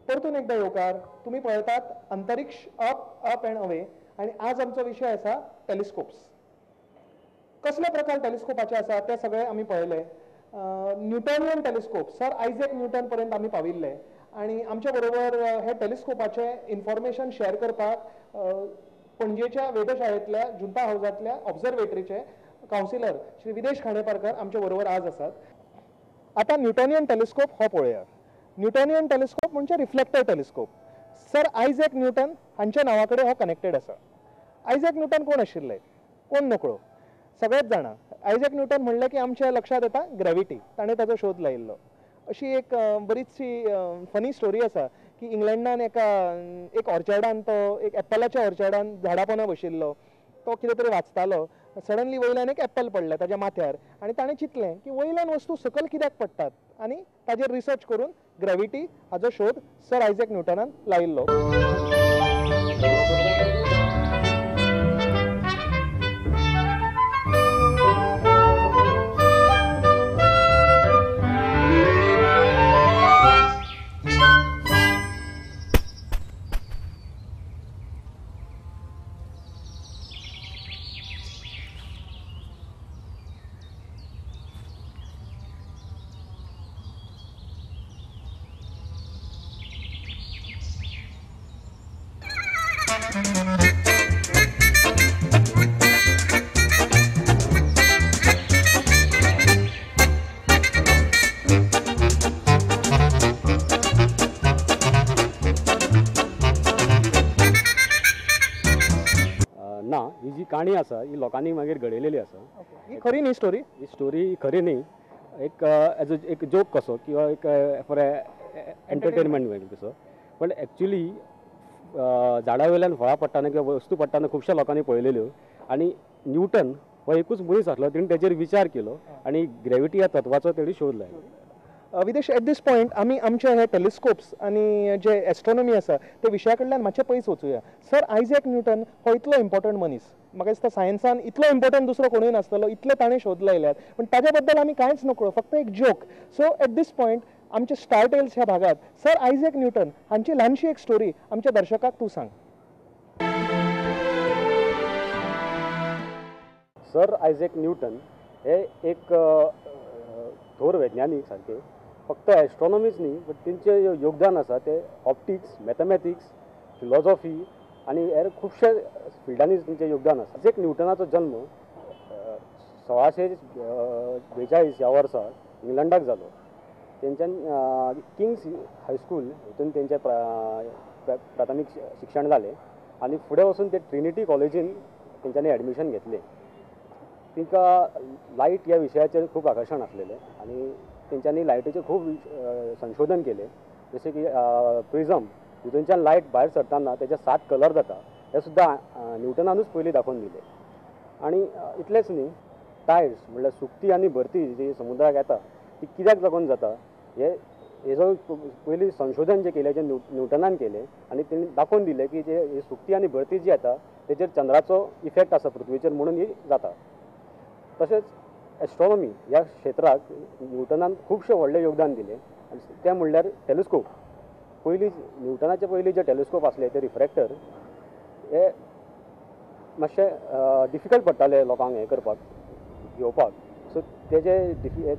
परतून एकदा येवकार तुम्ही पळयतात अंतरिक्ष अप अप अँड अवे आणि आज आमचो विषय आसा टेलिस्कोप्स. कसले प्रकार टेलिस्कोपाचे आसा ते सगळे आमी पळयले. Newtonian telescope sir Isaac Newton पर्यंत आमी पाविल्ले आणि आमच्या बरोबर हे टेलिस्कोपाचे इन्फॉर्मेशन शेअर करपाक पणजेच्या वेधशाळेंतल्या जुंता हावजांतल्या ऑब्झर्वेटरीचे कावन्सिलर श्री विदेश खांडेपारकर आमच्या बरोबर आज आसात. आता न्यूटनियन टेलिस्कोप हो पळया. न्यूटनियन टेलिस्कोप म्हणजे reflector telescope. Sir Isaac Newton हांच्या नांवा कडेन हो कनेक्टेड आसा. आयझॅक न्यूटन कोण आशिल्ले, कोण नकळो, सगळेच जाणा. आयझॅक न्यूटन म्हणलें की आमच्या लक्षात येता ग्रॅविटी. ताणें ताचो शोध लायिल्लो. अशी एक बरीचशी फनी स्टोरी आसा की इंग्लंडान एक ऑर्चर्डान तो एक एप्पलाच्या ऑर्चर्डान झाडा पोंदा बशिल्लो. तो कितें तरी वाचतालो. सडनली वयल्यान एक एप्पल पडलें ताच्या माथ्यार आनी ताणें चिंतलें की वयल्यान वस्तू सकयल कित्याक पडटात आनी ताजेर रिसर्च करून ग्रॅविटी हाचो शोध सर आयझॅक न्यूटनान लायिल्लो. ना ही जी काणी आसा ही लोकांनी मागीर घडयलेली आसा. ही खरी न्ही स्टोरी. ही स्टोरी खरी न्ही. एज एक जोक कसो किंवा एक फॉर एंटरटेनमेंट वेग कसो. पण एक्चुली झाडा वयल्यान फळां पडटाना किंवा वस्तू पडटाना खुबश्या लोकांनी पळयलेल्यो आनी न्यूटन हो एकूच मनीस आसलो तेणी तेजेर विचार केलो आनी ग्रॅविटी ह्या तत्वाचो तेणी शोध लायलो. विदेश एट दीस पॉयंट आमी आमचे हे टेलिस्कोप्स आणि जे एस्ट्रॉनॉमी आसा ते विशया कडल्यान मातशें पयस वचुया. सर आयझॅक न्यूटन हो इतलो इम्पॉर्टंट मनीस. म्हाका दिसता सायन्सान इतलो इम्पॉर्टंट दुसरो कोणूय नासतलो इतले ताणें शोध लायल्यात. पण ताज्या बद्दल आमी कांयच नकळो, फक्त एक जोक. सो एट दीस पॉयंट आमचे स्टार टेल्स ह्या भागात सर आयझॅक न्यूटन हांची ल्हानशी एक स्टोरी आमच्या दर्शकाक तूं सांग. सर आयझॅक न्यूटन हे एक थोर वैज्ञानीक सारके. फक्त एस्ट्रॉनॉमीच न्ही बट तेंचे योगदान आसा ते ऑप्टिक्स, मॅथमॅटिक्स, फिलॉसॉफी आनी हेर खुबशे फिल्डांनी तेंचें योगदान आसा. आयझॅक न्यूटनाचो जल्म 1642 ह्या वर्सा इंग्लंडाक जालो. तेंच्यान किंग्स हायस्कूल हितून तेंचें प्राथमीक शिक्षण जालें आनी फुडें वचून ते ट्रिनिटी कॉलेजीन तेंच्यांनी एडमिशन घेतलें. तिका लायट ह्या विशयाचेर खूब आकर्शण आसलेलें आनी तेंच्यांनी लायटीचें खूब संशोधन केलें. जशें की प्रिझम हितूनच्यान लायट भायर सरताना तेजे 7 कलर जाता हे सुद्दां न्यूटनानूच पयलीं दाखोवन दिलें. आनी इतलेंच न्ही, टायड्स म्हणल्यार सुकती आनी भरती जी समुद्राक येता ती कित्याक लागून जाता हेजो पयलीं संशोधन जें केलें जें न्यूटनान केलें आनी तेणी दाखोवन दिलें की जे सुकती आनी भरती जी येता तेजेर चंद्राचो इफेक्ट आसा पृथ्वीचेर म्हणून ही जाता. तशेंच एस्ट्रॉनॉमी ह्या क्षेत्राक न्यूटनान खुबशें व्हडलें योगदान दिलें तें म्हणल्यार टेलिस्कोप. पयलीं न्यूटनाचे पयलीं जे टेलिस्कोप आसले ते रिफ्रॅक्टर हे मातशें डिफिकल्ट पडटाले लोकांक हें करपाक घेवपाक. सो तेजे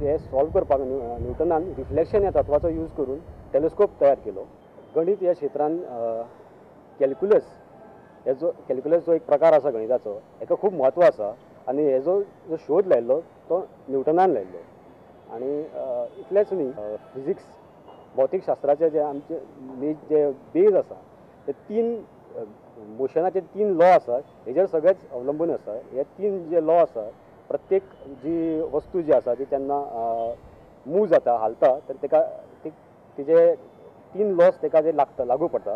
हे सॉल्व करपाक न्यूटनान रिफ्लेक्शन ह्या तत्वाचो यूज करून टेलिस्कोप तयार केलो. गणित ह्या क्षेत्रान कॅल्क्युलस जो एक प्रकार आसा गणिताचो हेका खूब म्हत्व आसा आनी हेजो जो शोध लायिल्लो तो न्यूटनान लायिल्लो. आनी इतलेंच न्ही, फिजिक्स भौतीकशास्त्राचे जे आमचे जे बेज आसा ते 3 मोशनाचे 3 लॉ आसा हेजेर सगळेच अवलंबून आसा. हे 3 जे लॉ आसा प्रत्येक जी वस्तू जी आसा ती तेन्ना मूव जाता, हालता, तर तेका तिजे 3 लॉज तेका जे लागू पडटा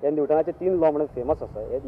हे न्यूटनाचे 3 लॉ म्हणून फेमस आसा. हे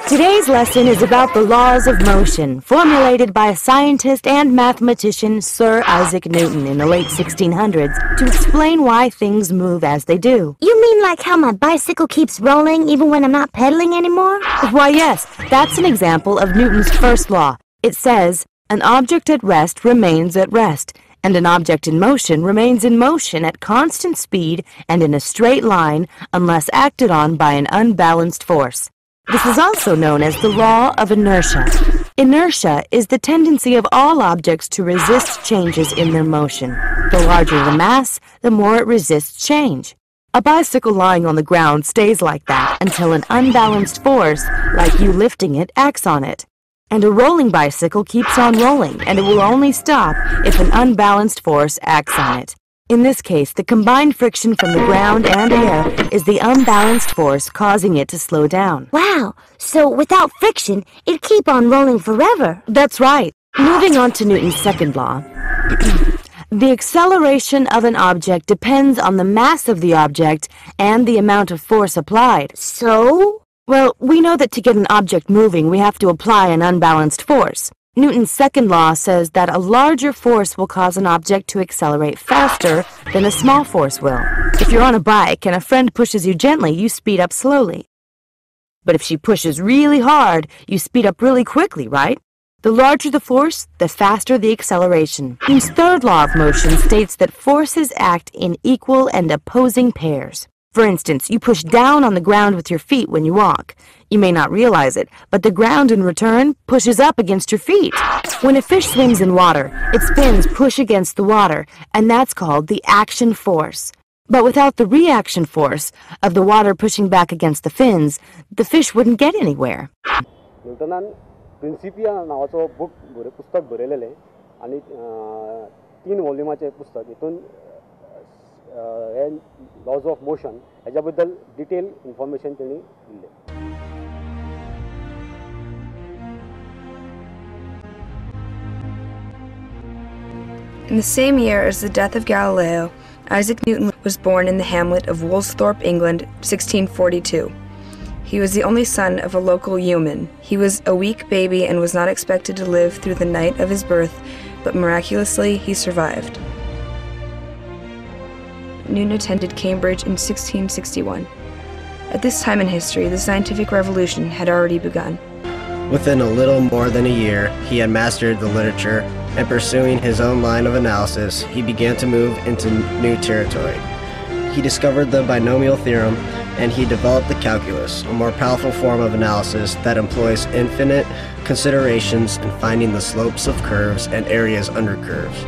Today's lesson is about the laws of motion, formulated by scientist and mathematician Sir Isaac Newton in the late 1600s to explain why things move as they do. You mean like how my bicycle keeps rolling even when I'm not pedaling anymore? Why, yes, that's an example of Newton's first law. It says, an object at rest remains at rest, and an object in motion remains in motion at constant speed and in a straight line unless acted on by an unbalanced force. This is also known as the law of inertia. Inertia is the tendency of all objects to resist changes in their motion. The larger the mass, the more it resists change. A bicycle lying on the ground stays like that until an unbalanced force, like you lifting it, acts on it. And a rolling bicycle keeps on rolling, and it will only stop if an unbalanced force acts on it. In this case, the combined friction from the ground and air is the unbalanced force causing it to slow down. Wow, so without friction, it'd keep on rolling forever. That's right. Moving on to Newton's second law. The acceleration of an object depends on the mass of the object and the amount of force applied. So? Well, we know that to get an object moving, we have to apply an unbalanced force. Newton's second law says that a larger force will cause an object to accelerate faster than a small force will. If you're on a bike and a friend pushes you gently, you speed up slowly. But if she pushes really hard, you speed up really quickly, right? The larger the force, the faster the acceleration. Newton's third law of motion states that forces act in equal and opposing pairs. For instance, you push down on the ground with your feet when you walk. You may not realize it, but the ground in return pushes up against your feet. When a fish swims in water, its fins push against the water, and that's called the action force. But without the reaction force of the water pushing back against the fins, the fish wouldn't get anywhere. न्यूटनान Principia नावाचो पुस्तक बरयलेलें आनी 3 वॉल्युमाचें पुस्तक हितून हे lodge of motion हेच्या बद्दल detail information तेणी दिल्लें. In the same year as the death of Galileo, Isaac Newton was born in the hamlet of Woolsthorpe, England, 1642. He was the only son of a local yeoman. He was a weak baby and was not expected to live through the night of his birth, but miraculously he survived. Newton attended Cambridge in 1661. At this time in history, the scientific revolution had already begun. Within a little more than a year, he had mastered the literature, and pursuing his own line of analysis, he began to move into new territory. He discovered the binomial theorem, and he developed the calculus, a more powerful form of analysis that employs infinite considerations in finding the slopes of curves and areas under curves.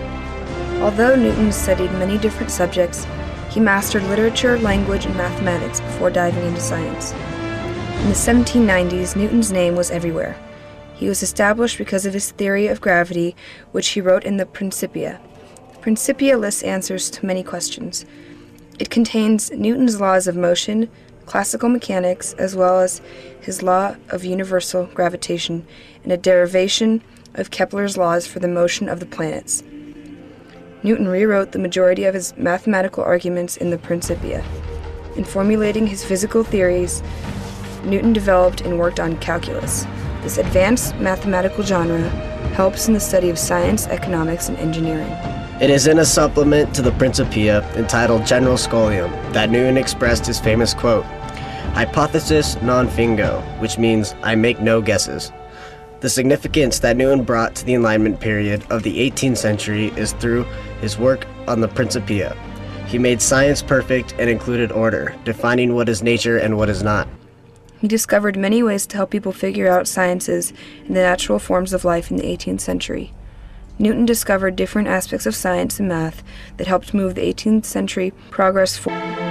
Although Newton studied many different subjects, he mastered literature, language, and mathematics before diving into science. In the 1790s, Newton's name was everywhere. He was established because of his theory of gravity, which he wrote in the Principia. The Principia lists answers to many questions. It contains Newton's laws of motion, classical mechanics, as well as his law of universal gravitation, and a derivation of Kepler's laws for the motion of the planets. Newton rewrote the majority of his mathematical arguments in the Principia. In formulating his physical theories, Newton developed and worked on calculus. This advanced mathematical genre helps in the study of science, economics, and engineering. It is in a supplement to the Principia entitled General Scholium that Newton expressed his famous quote, "Hypothesis non fingo," which means I make no guesses. The significance that Newton brought to the Enlightenment period of the 18th century is through his work on the Principia. He made science perfect and included order, defining what is nature and what is not. He discovered many ways to help people figure out sciences and the natural forms of life in the 18th century. Newton discovered different aspects of science and math that helped move the 18th century progress forward.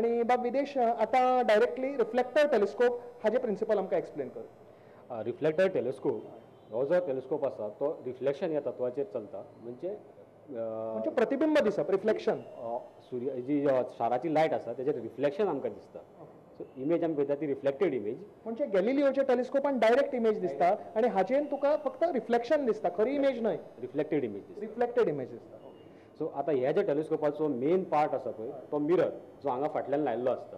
आणि बाब विदेश आता directly reflector telescope हाचे principal आमकां explain कर. Reflector telescope हो जो telescope आसा तो रिफ्लेक्शन ह्या तत्वाचेर चलता. म्हणजे प्रतिबिंब दिसप रिफ्लेक्शन सूर्य जी शाराची लायट आसा तेजेर रिफ्लेक्शन आमकां दिसता. सो इमेज आमी पळयता ती रिफ्लेक्टेड इमेज. म्हणजे गॅलिलियोच्या टेलिस्कोपान डायरेक्ट इमेज दिसता आणि हाचेर तुका फक्त रिफ्लेक्शन दिसता, खरी इमेज न्हय. रिफ्लेक्टेड इमेज दिसता. रिफ्लेक्टेड इमेज दिसता. सो आता ह्या ज्या टेलिस्कोपाचो मेन पार्ट आसा पळय तो मिरर जो हांगा फाटल्यान लायल्लो आसता.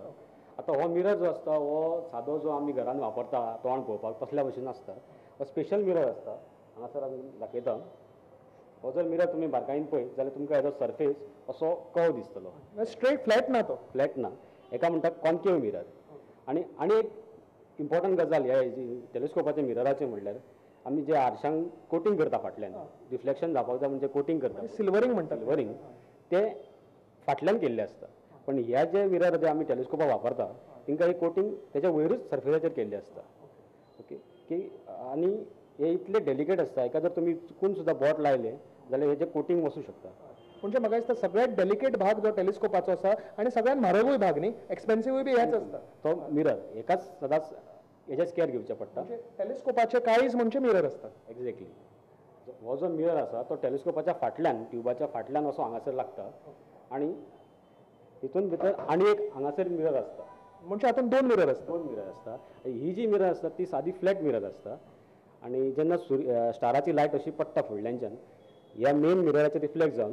आता हो मिरर जो आसता हो सादो जो आमी घरान वापरता तोंड पळोवपाक तसल्या भशेन आसता. हो स्पेशल मिरर आसता. हांगासर आमी दाखयता. हो जर मिरर तुमी बारकायेन पळयत जाल्यार तुमकां हेजो सरफेस असो कर्व दिसतलो. स्ट्रेट फ्लॅट ना तो. फ्लॅट ना. हेका म्हणटा कॉन्केव मिरर. आनी एक इम्पॉर्टंट गजाल ह्या टेलिस्कोपाच्या मिरराचें म्हणल्यार आमी जे आरशांक कोटिंग करता फाटल्यान रिफ्लेक्शन जावपाक जाय म्हणजे कोटिंग करता सिल्वरिंग म्हणटात सिल्वरिंग ते फाटल्यान केल्ले आसता पण ह्या जे मिरर जे आमी टेलिस्कोपा वापरता तांकां ही कोटिंग तेच्या वयरूच सर्फेसाचेर केल्ली आसता ओके की आनी हे इतले डेलिकेट आसता एका जर तुमी चुकून सुद्दां बोट लायले जाल्यार हेजे कोटिंग वचूं शकता म्हणजे म्हाका दिसता सगळ्यात डेलिकेट भाग जो टेलिस्कोपाचो आसा आनी सगळ्यात म्हारगूय भाग न्ही एक्सपेन्सिवूय बी हेच आसता तो मिरर एकाच सदांच हेजेच केअर घेवचें पडटा टेलिस्कोपाचे काळीज म्हणजे मिरर आसता एक्झॅक्टली हो जो मिरर आसा तो टेलिस्कोपाच्या फाटल्यान ट्युबाच्या फाटल्यान असो हांगासर लागता आनी हितून भितर आनी एक हांगासर मिरर आसता म्हणजे हातून दोन मिरर आसता दोन मिरर आसता ही जी मिरर आसता ती सादी फ्लॅट मिरर आसता आनी जेन्ना स्टाराची लायट अशी पडटा फुडल्यानच्यान ह्या मेन मिरराचेर रिफ्लेक्ट जावन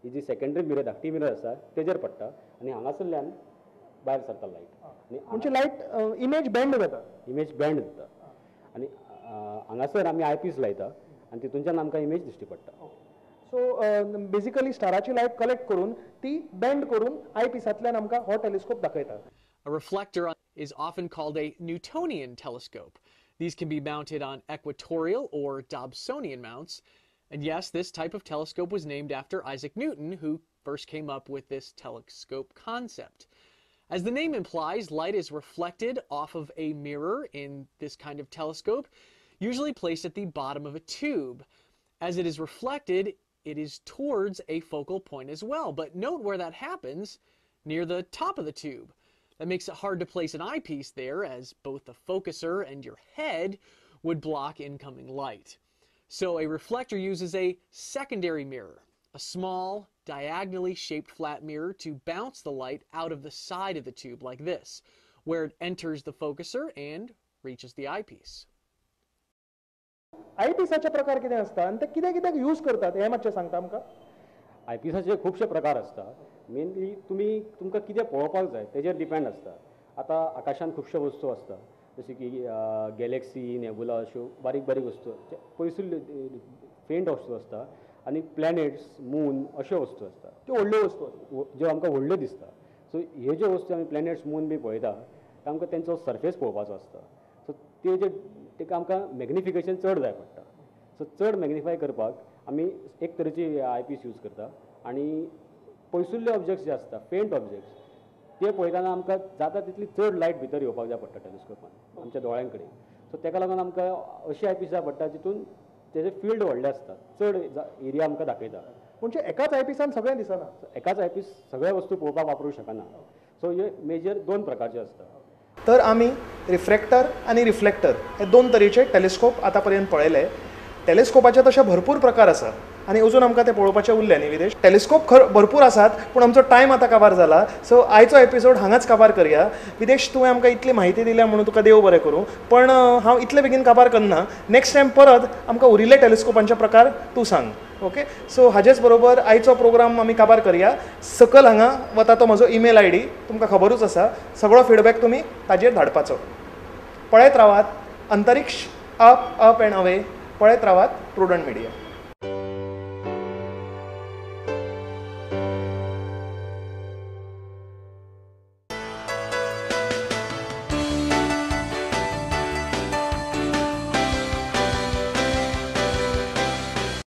ही जी सेकंडरी मिरर धाकटी मिरर आसा तेजेर पडटा आनी हांगासरल्यान भायर सरता लायट आनी म्हणजे लायट इमेज बेंड जाता इमेज बँड जाता आनी हांगासर आमी आय पीस लायता आनी तितूनच्यान आमकां इमेज दिश्टी पडटा सो बेसिकली स्टाराची लायट कलेक्ट करून ती बेंड करून आय पिसांतल्यान आमकां हो टेलिस्कोप दाखयता A reflector is often called a Newtonian telescope. These can be mounted on equatorial or Dobsonian mounts. And yes, this type of telescope was named after Isaac Newton, who first came up with this telescope concept. As the name implies, light is reflected off of a mirror in this kind of telescope, usually placed at the bottom of a tube. As it is reflected, it is towards a focal point as well. But note where that happens, near the top of the tube. That makes it hard to place an eyepiece there, as both the focuser and your head would block incoming light. So a reflector uses a secondary mirror, a small, diagonally shaped flat mirror to bounce the light out of the side of the tube like this, where it enters the focuser and reaches the eyepiece. आय पिसाचे प्रकार कितें आसता आनी ते कित्याक कित्याक use करतात हें मातशें सांगता आमकां आय पीसाचे खुबशे प्रकार आसता मेनली तुमकां कितें पळोवपाक जाय तेजेर डिपेंड आसता आतां आकाशांत खुबश्यो वस्तू आसता जशे की गॅलेक्सी नेबुला अश्यो बारीक बारीक वस्तू पयसुल्ल्यो फेंट वस्तू आसता आनी प्लॅनेट्स मून अश्यो वस्तू आसता त्यो व्हडल्यो वस्तू आसता ज्यो आमकां व्हडल्यो दिसता सो ह्यो ज्यो वस्तू आमी प्लॅनेट्स मून बी पळयता ते आमकां तेंचो सरफेस पळोवपाचो आसता सो तेका आमकां मॅग्निफिकेशन चड जाय पडटा सो चड मॅग्निफाय करपाक आमी एक तरेची आय पीस यूज करता आनी पयसुल्ले ऑब्जेक्ट्स जे आसता फेंट ऑब्जेक्ट्स ते पळयतना आमकां जाता तितली चड लायट भितर येवपाक जाय पडटा टेलिस्कोपान आमच्या दोळ्यां कडेन सो तेका लागून आमकां अशी आय पीस जाय पडटा जितून तेजे फिल्ड व्हडले आसता चड एरिया आमकां दाखयता म्हणजे एकाच आय पिसान सगळें दिसना एकाच आय पीस सगळे वस्तू पळोवपाक वापरूंक शकना सो हे मेजर दोन प्रकारचे आसता तर आमी रिफ्रॅक्टर आनी रिफ्लेक्टर हे दोन तरेचे टेलिस्कोप आतां पर्यंत पळयले टेलिस्कोपाचे तशे भरपूर प्रकार आसा आनी अजून आमकां ते पळोवपाचें उरलें न्ही विदेश टेलिस्कोप भरपूर आसात पूण आमचो टायम आतां काबार जाला सो आयचो एपिसोड हांगाच काबार करया विदेश तुवें आमकां इतली म्हायती दिल्या म्हणून तुका देव बरें करूं पण हांव इतले बेगीन काबार करना नेक्स्ट टायम परत आमकां उरिल्ले टेलिस्कोपांचे प्रकार तूं सांग ओके सो हाजेच बरोबर आयचो प्रोग्राम आमी काबार करया सकल हांगा वता तो म्हजो ईमेल आय डी तुमकां खबरूच आसा सगळो फिडबॅक तुमी ताजेर धाडपाचो पळयत रावात अंतरिक्ष अप अँड अवे पळयत रावात प्रुडंट मिडिया